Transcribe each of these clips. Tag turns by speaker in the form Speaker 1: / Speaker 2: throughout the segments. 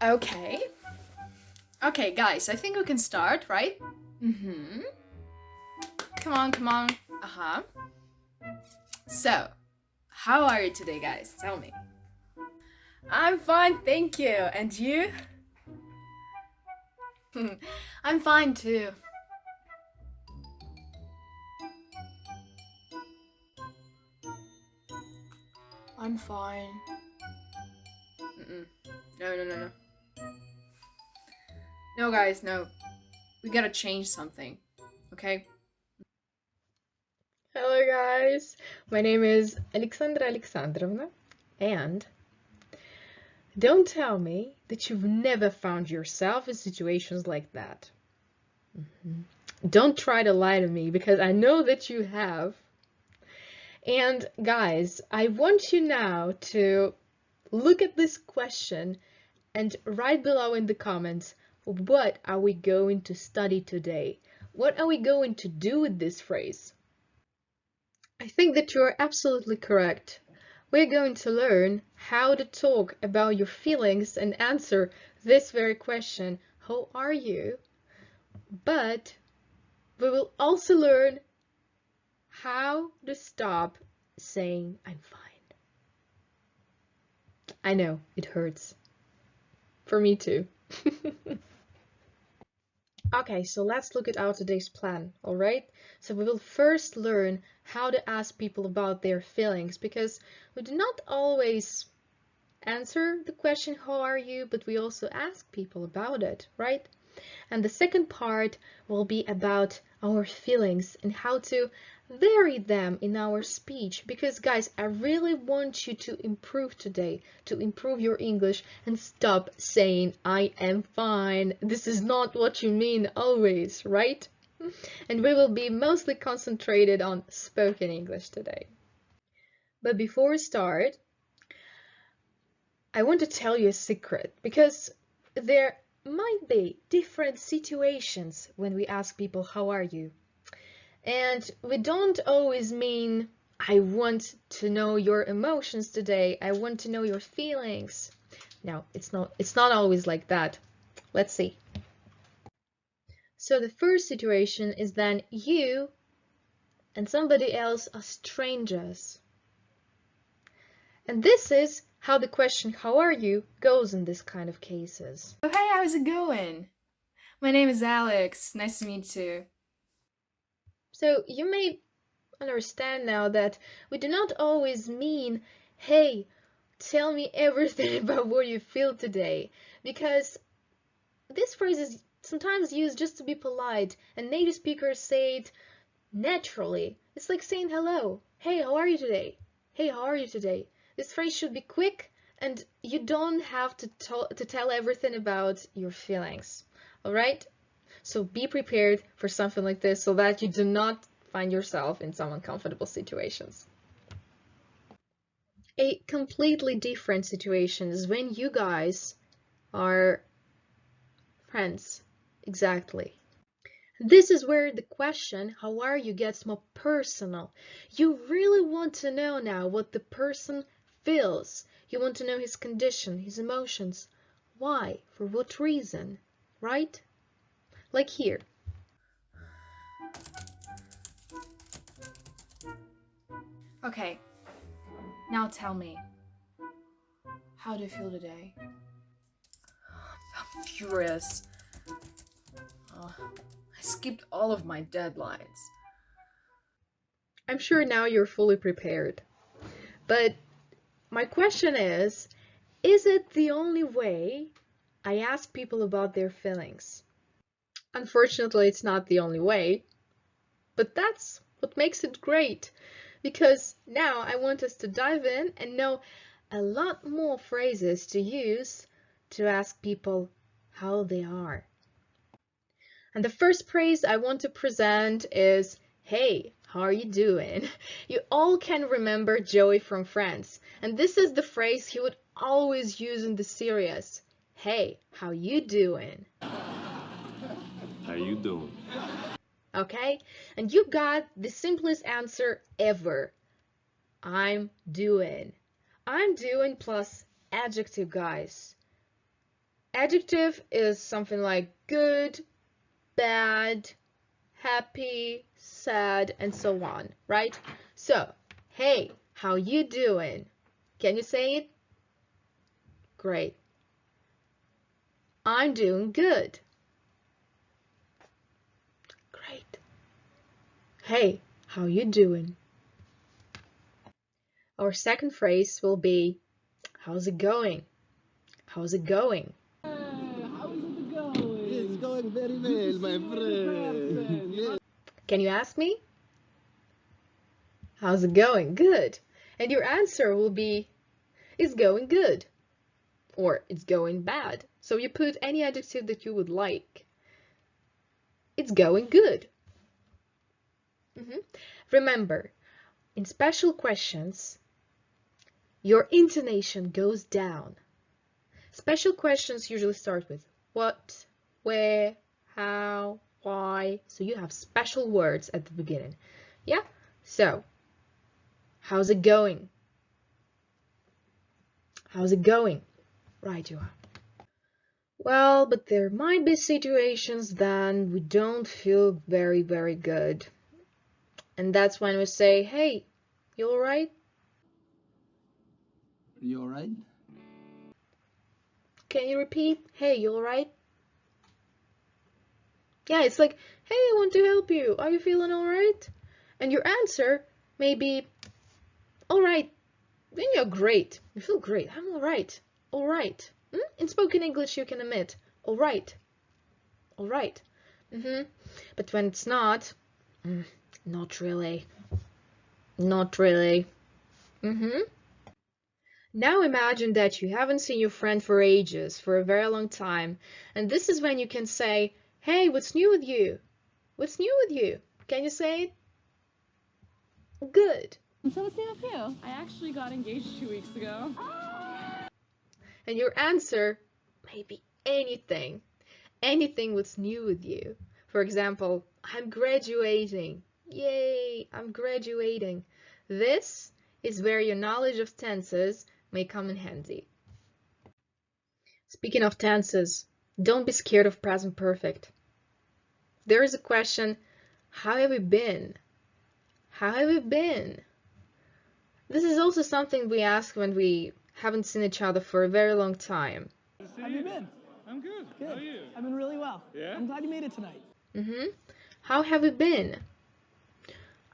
Speaker 1: Okay. Okay, guys, I think we can start, right? Come on, come on. So, how are you today, guys? Tell me. I'm fine, thank you. And you? I'm fine too. I'm fine. No. No, guys, no. We gotta change something, okay?
Speaker 2: Hello guys, my name is Alexandrovna, and don't tell me that you've never found yourself in situations like that. Don't try to lie to me, because I know that you have. And guys, I want you now to look at this question and write below in the comments, what are we going to study today? What are we going to do with this phrase? I think that you're absolutely correct. We're going to learn how to talk about your feelings and answer this very question, how are you? But we will also learn how to stop saying I'm fine. I know, it hurts. For me too. Okay, so let's look at our today's plan, alright? So we will first learn how to ask people about their feelings, because we do not always answer the question, how are you? But we also ask people about it, right? And the second part will be about our feelings and how to vary them in our speech, because guys, I really want you to improve today, to improve your English and stop saying I am fine. This is not what you mean always, right? And we will be mostly concentrated on spoken English today. But before we start, I want to tell you a secret, because there might be different situations when we ask people how are you, and we don't always mean I want to know your emotions today, I want to know your feelings. No, it's not always like that. Let's see. So the first situation is then you and somebody else are strangers, and this is how the question how are you goes in this kind of cases.
Speaker 1: Oh, hey, how's it going? My name is Alex. Nice to meet you.
Speaker 2: So you may understand now that we do not always mean, hey, tell me everything about what you feel today, because this phrase is sometimes used just to be polite, and native speakers say it naturally. It's like saying hello. Hey, how are you today? Hey, how are you today? This phrase should be quick, and you don't have to tell everything about your feelings. All right? So be prepared for something like this so that you do not find yourself in some uncomfortable situations. A completely different situation is when you guys are friends. Exactly. This is where the question, how are you, gets more personal. You really want to know now what the person feels. You want to know his condition, his emotions. Why? For what reason? Right? Like here.
Speaker 1: Okay, now tell me, how do you feel today? I'm furious. I skipped all of my deadlines.
Speaker 2: I'm sure now you're fully prepared. But my question is it the only way I ask people about their feelings? Unfortunately, it's not the only way, but that's what makes it great, because now I want us to dive in and know a lot more phrases to use to ask people how they are. And the first phrase I want to present is, hey, how are you doing? You all can remember Joey from Friends, and this is the phrase he would always use in the series. Hey, how you doing?
Speaker 3: How you doing?
Speaker 2: Okay? And you got the simplest answer ever. I'm doing. I'm doing plus adjective, guys. Adjective is something like good, bad, happy, sad, and so on, right? So, hey, how you doing? Can you say it? Great. I'm doing good. Great. Hey, how you doing? Our second phrase will be, how's it going? How's it going?
Speaker 4: How is it going?
Speaker 5: It's going very well, my friend. Yes.
Speaker 2: Can you ask me? How's it going? Good. And your answer will be, it's going good. Or it's going bad. So you put any adjective that you would like. It's going good. Remember, in special questions, your intonation goes down. Special questions usually start with what, where, how, why. So you have special words at the beginning. Yeah? So, how's it going? How's it going? Right, you are. Well, but there might be situations then we don't feel very, very good. And that's when we say, hey, you all right?
Speaker 5: You all right?
Speaker 2: Can you repeat? Hey, you all right? Yeah, it's like, hey, I want to help you. Are you feeling all right? And your answer may be, all right. Then you're great. You feel great. I'm all right. All right. In spoken English, you can omit, all right. All right. But when it's not, not really. Not really. Now imagine that you haven't seen your friend for ages, for a very long time, and this is when you can say, hey, what's new with you? What's new with you? Can you say it? Good.
Speaker 4: So what's new with you? I actually got engaged 2 weeks ago.
Speaker 2: And your answer may be anything. Anything what's new with you. For example, I'm graduating. Yay, I'm graduating. This is where your knowledge of tenses may come in handy. Speaking of tenses, don't be scared of present perfect. There is a question, how have you been? How have you been? This is also something we ask when we haven't seen each other for a very long time.
Speaker 6: How have you been?
Speaker 7: I'm good.
Speaker 6: Good.
Speaker 7: How are you?
Speaker 6: I've been really well.
Speaker 7: Yeah?
Speaker 6: I'm glad you made it tonight.
Speaker 2: How have you been?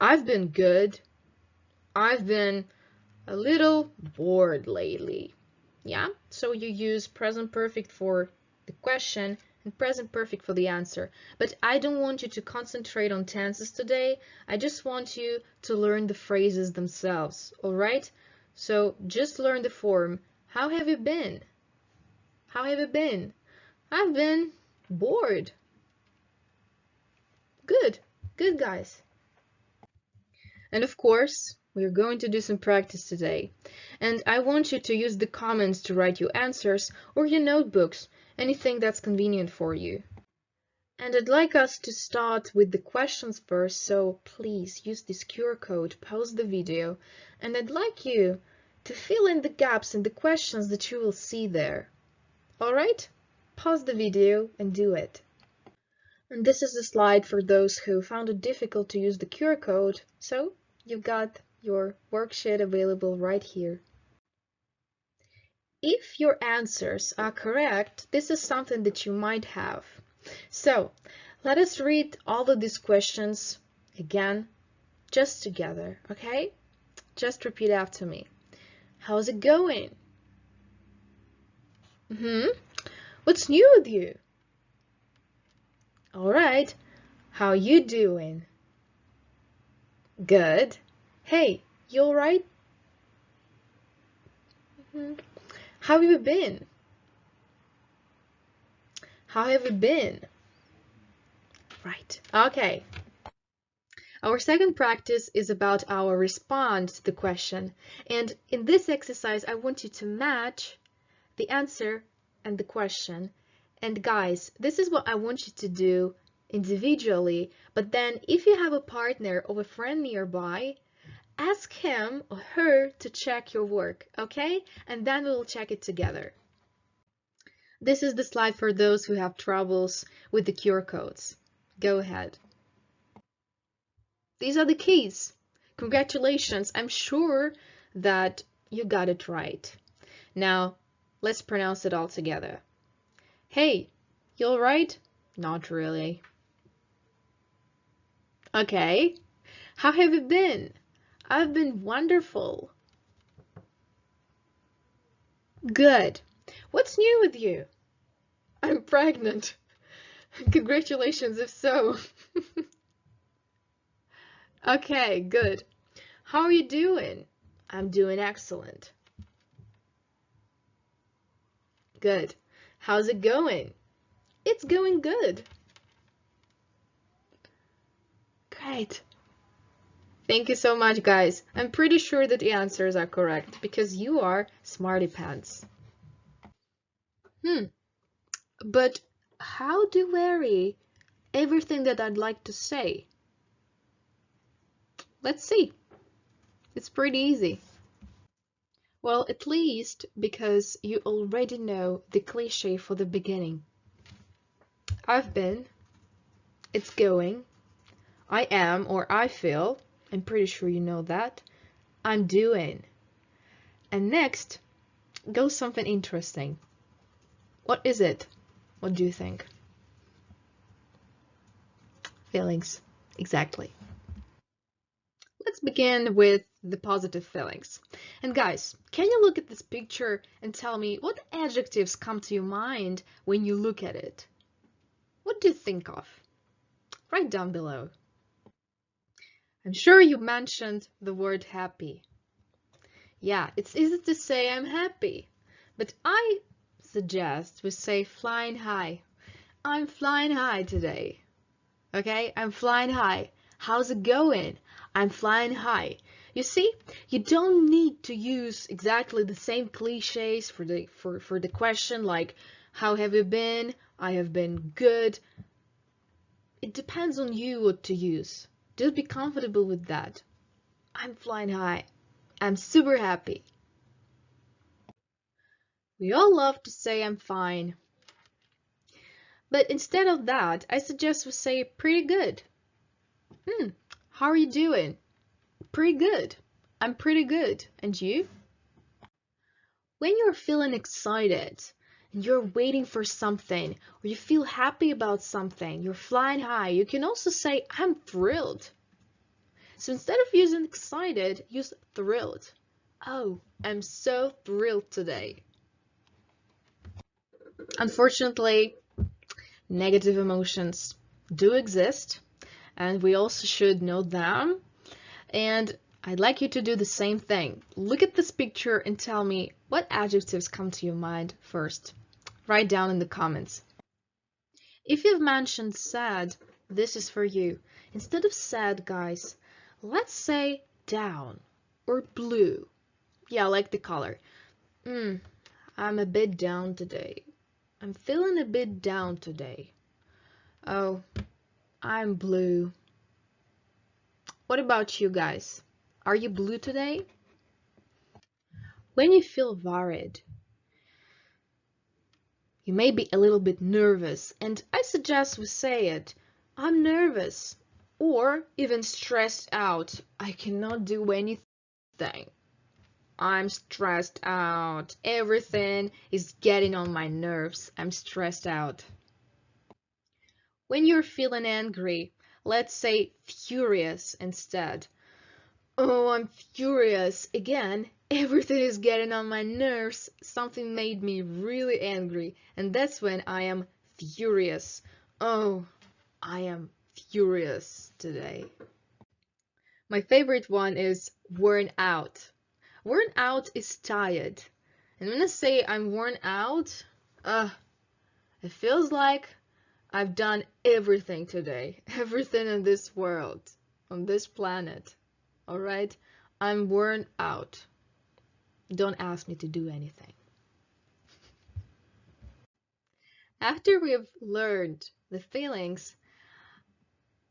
Speaker 2: I've been good. I've been a little bored lately. Yeah? So you use present perfect for the question and present perfect for the answer. But I don't want you to concentrate on tenses today. I just want you to learn the phrases themselves, all right? So just learn the form. How have you been? How have you been? I've been bored. Good. Good, guys. And of course, we're going to do some practice today. And I want you to use the comments to write your answers or your notebooks, anything that's convenient for you. And I'd like us to start with the questions first, so please use this QR code, pause the video, and I'd like you to fill in the gaps in the questions that you will see there. Alright? Pause the video and do it. And this is the slide for those who found it difficult to use the QR code, so you've got your worksheet available right here. If your answers are correct, this is something that you might have. So, let us read all of these questions again, just together, okay? Just repeat after me. How's it going? What's new with you? All right. How you doing? Good. Hey, you all right? How have you been? How have you been? Right. Okay. Our second practice is about our response to the question. And in this exercise, I want you to match the answer and the question. And guys, this is what I want you to do individually. But then if you have a partner or a friend nearby, ask him or her to check your work, okay? And then we will check it together. This is the slide for those who have troubles with the QR codes. Go ahead. These are the keys. Congratulations, I'm sure that you got it right. Now, let's pronounce it all together. Hey, you all right? Not really. Okay, how have you been? I've been wonderful. Good. What's new with you? I'm pregnant. Congratulations if so. Okay, good. How are you doing? I'm doing excellent. Good. How's it going? It's going good. Great. Thank you so much, guys. I'm pretty sure that the answers are correct because you are smarty pants. But how do vary everything that I'd like to say? Let's see. It's pretty easy. Well, at least because you already know the cliche for the beginning. I've been, it's going, I am or I feel, I'm pretty sure you know that, I'm doing. And next goes something interesting. What is it? What do you think? Feelings. Exactly. Let's begin with the positive feelings. And guys, can you look at this picture and tell me what adjectives come to your mind when you look at it? What do you think of? Write down below. I'm sure you mentioned the word happy. Yeah, it's easy to say I'm happy, but I suggest we say flying high. I'm flying high today. Okay, I'm flying high. How's it going? I'm flying high. You see, you don't need to use exactly the same cliches for the question like how have you been? I have been good. It depends on you what to use. Just be comfortable with that. I'm flying high. I'm super happy. We all love to say I'm fine. But instead of that, I suggest we say pretty good. How are you doing? Pretty good. I'm pretty good. And you? When you're feeling excited and you're waiting for something, or you feel happy about something, you're flying high, you can also say I'm thrilled. So instead of using excited, use thrilled. Oh, I'm so thrilled today. Unfortunately, negative emotions do exist, and we also should know them. And I'd like you to do the same thing. Look at this picture and tell me what adjectives come to your mind first. Write down in the comments. If you've mentioned sad, this is for you. Instead of sad, guys, let's say down or blue. Yeah, I like the color. I'm a bit down today. I'm feeling a bit down today. Oh, I'm blue. What about you guys? Are you blue today? When you feel worried, you may be a little bit nervous, and I suggest we say it. I'm nervous, or even stressed out. I cannot do anything. I'm stressed out. Everything is getting on my nerves. I'm stressed out. When you're feeling angry, let's say furious instead. Oh, I'm furious. Again, everything is getting on my nerves. Something made me really angry, and that's when I am furious. Oh, I am furious today. My favorite one is worn out. Worn out is tired. And when I say I'm worn out, it feels like I've done everything today. Everything in this world, on this planet. Alright? I'm worn out. Don't ask me to do anything. After we've learned the feelings,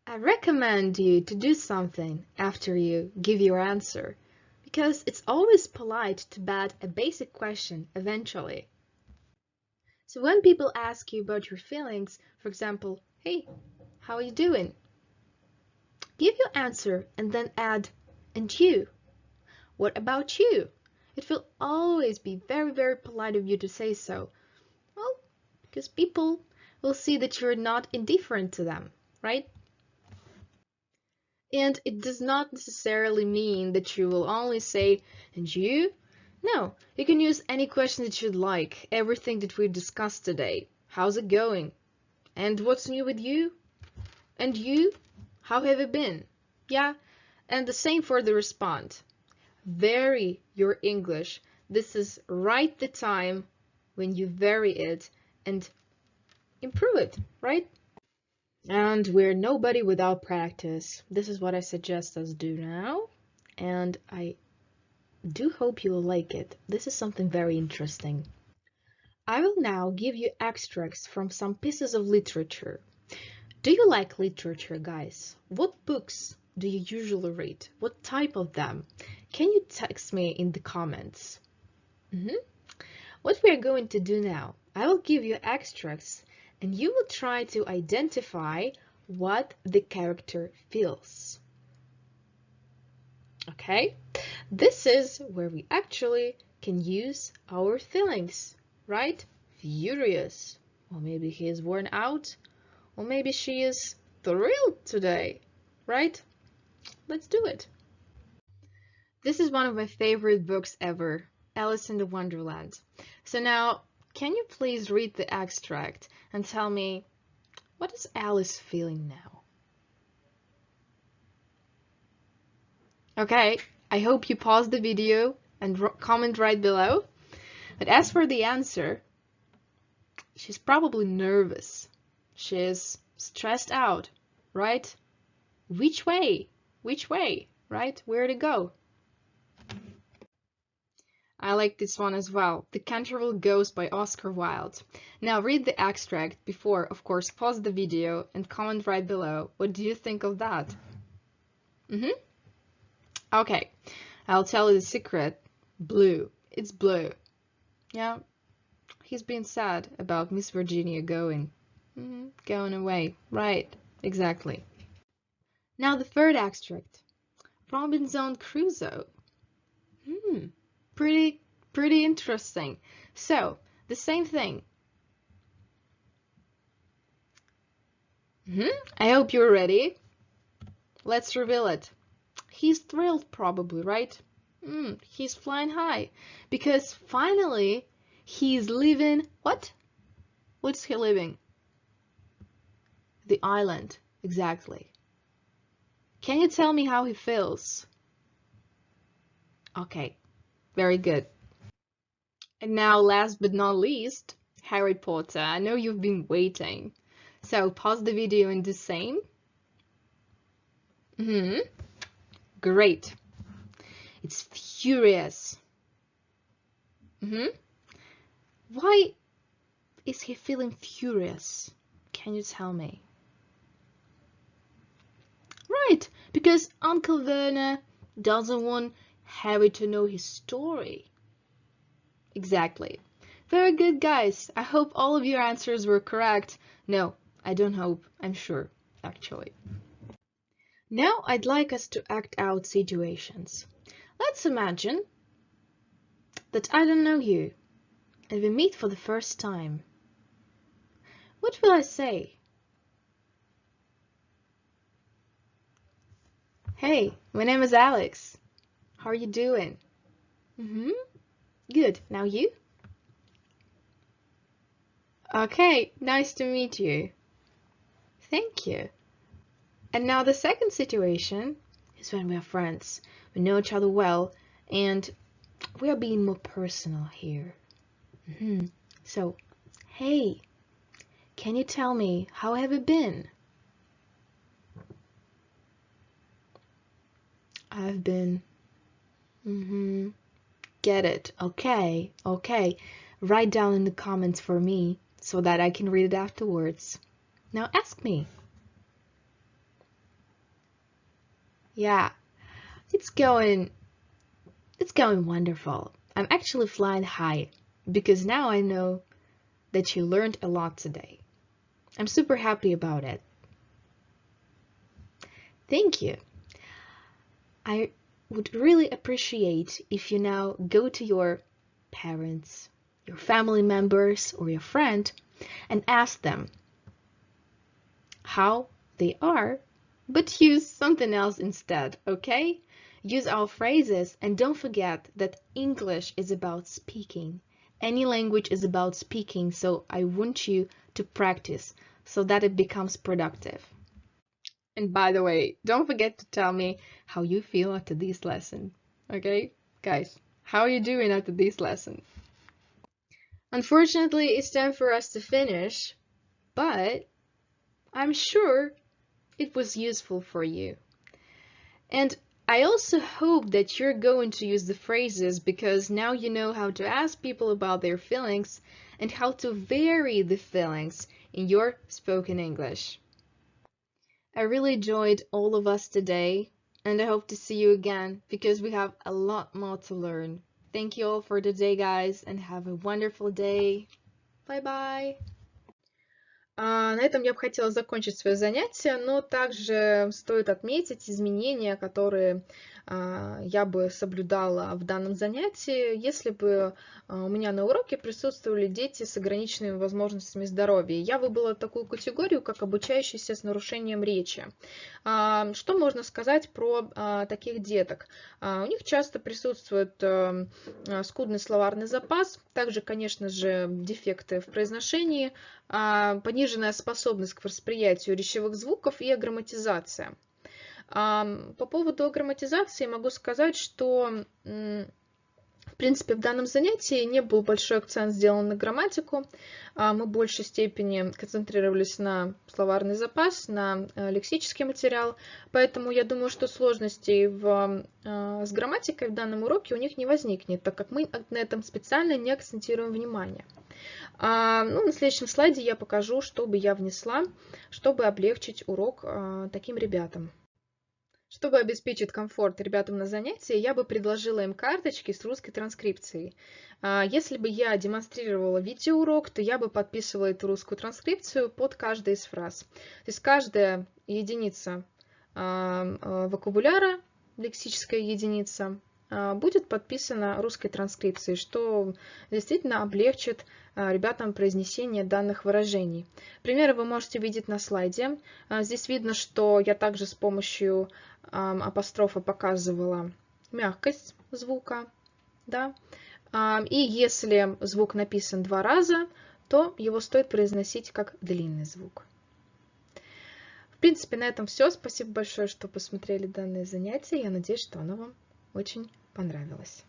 Speaker 2: I recommend you to do something after you give your answer, because it's always polite to bat a basic question eventually. So when people ask you about your feelings, for example, hey, how are you doing? Give your answer and then add, and you? What about you? It will always be very, very polite of you to say so. Well, because people will see that you're not indifferent to them, right? And it does not necessarily mean that you will only say, and you? No, you can use any question that you'd like, everything that we discussed today. How's it going? And what's new with you? And you? How have you been? Yeah, and the same for the respond. Vary your English. This is right the time when you vary it and improve it, right? And we're nobody without practice. This is what I suggest us do now, and I do hope you will like it. This is something very interesting. I will now give you extracts from some pieces of literature. Do you like literature, guys? What books do you usually read? What type of them? Can you text me in the comments? What we are going to do now, I will give you extracts and you will try to identify what the character feels. Okay? This is where we actually can use our feelings, right? Furious, or maybe he is worn out, or maybe she is thrilled today, right? Let's do it. This is one of my favorite books ever, Alice in the Wonderland. So now, can you please read the extract and tell me, what is Alice feeling now? Okay, I hope you pause the video and comment right below. But as for the answer, she's probably nervous. She's stressed out, right? Which way? Which way, right? Where to go? I like this one as well. The Canterville Ghost by Oscar Wilde. Now read the extract before, of course, pause the video and comment right below. What do you think of that? Okay, I'll tell you the secret. Blue. It's blue. Yeah, he's been sad about Miss Virginia going away. Right, exactly. Now the third extract. Robinson Crusoe. Pretty interesting. So, the same thing. I hope you're ready. Let's reveal it. He's thrilled probably, right? He's flying high because finally he's leaving what? What's he leaving? The island, exactly. Can you tell me how he feels? Okay, very good. And now, last but not least, Harry Potter. I know you've been waiting. So, pause the video and do the same. Great. It's furious. Why is he feeling furious? Can you tell me? Right, because Uncle Werner doesn't want Harry to know his story. Exactly. Very good, guys. I hope all of your answers were correct. No, I don't hope. I'm sure, actually. Now I'd like us to act out situations. Let's imagine that I don't know you and we meet for the first time. What will I say? Hey, my name is Alex. How are you doing? Good. Now you? Okay, nice to meet you. Thank you. And now the second situation is when we are friends. We know each other well and we are being more personal here. So, hey, can you tell me how have you been? I've been. Get it. Okay. Write down in the comments for me so that I can read it afterwards. Now ask me. Yeah, it's going wonderful. I'm actually flying high because now I know that you learned a lot today. I'm super happy about it. Thank you. I would really appreciate if you now go to your parents, your family members, or your friend and ask them how they are, but use something else instead, okay? Use our phrases, and don't forget that English is about speaking. Any language is about speaking, so I want you to practice so that it becomes productive. And by the way, don't forget to tell me how you feel after this lesson, okay? Guys, how are you doing after this lesson? Unfortunately, it's time for us to finish, but I'm sure it was useful for you. And I also hope that you're going to use the phrases, because now you know how to ask people about their feelings and how to vary the feelings in your spoken English. I really enjoyed all of us today, and I hope to see you again because we have a lot more to learn. Thank you all for today, guys, and have a wonderful day. Bye-bye. На этом я бы хотела закончить свое занятие, но также стоит отметить изменения, которые я бы соблюдала в данном занятии, если бы у меня на уроке присутствовали дети с ограниченными возможностями здоровья. Я выбрала такую категорию, как обучающиеся с нарушением речи. Что можно сказать про таких деток? У них часто присутствует скудный словарный запас, также, конечно же, дефекты в произношении, пониженная способность к восприятию речевых звуков и аграмматизация. По поводу аграмматизации могу сказать, что, в принципе, в данном занятии не был большой акцент сделан на грамматику. Мы в большей степени концентрировались на словарный запас, на лексический материал. Поэтому я думаю, что сложностей с грамматикой в данном уроке у них не возникнет, так как мы на этом специально не акцентируем внимание. На следующем слайде я покажу, что бы я внесла, чтобы облегчить урок таким ребятам. Чтобы обеспечить комфорт ребятам на занятии, я бы предложила им карточки с русской транскрипцией. Если бы я демонстрировала видеоурок, то я бы подписывала эту русскую транскрипцию под каждой из фраз. То есть каждая единица вокабуляра, лексическая единица, будет подписана русской транскрипцией, что действительно облегчит ребятам произнесение данных выражений. Примеры вы можете видеть на слайде. Здесь видно, что я также с помощью апострофа показывала мягкость звука. Да? И если звук написан 2 раза, то его стоит произносить как длинный звук. В принципе, на этом все. Спасибо большое, что посмотрели данное занятие. Я надеюсь, что оно вам очень понравилось.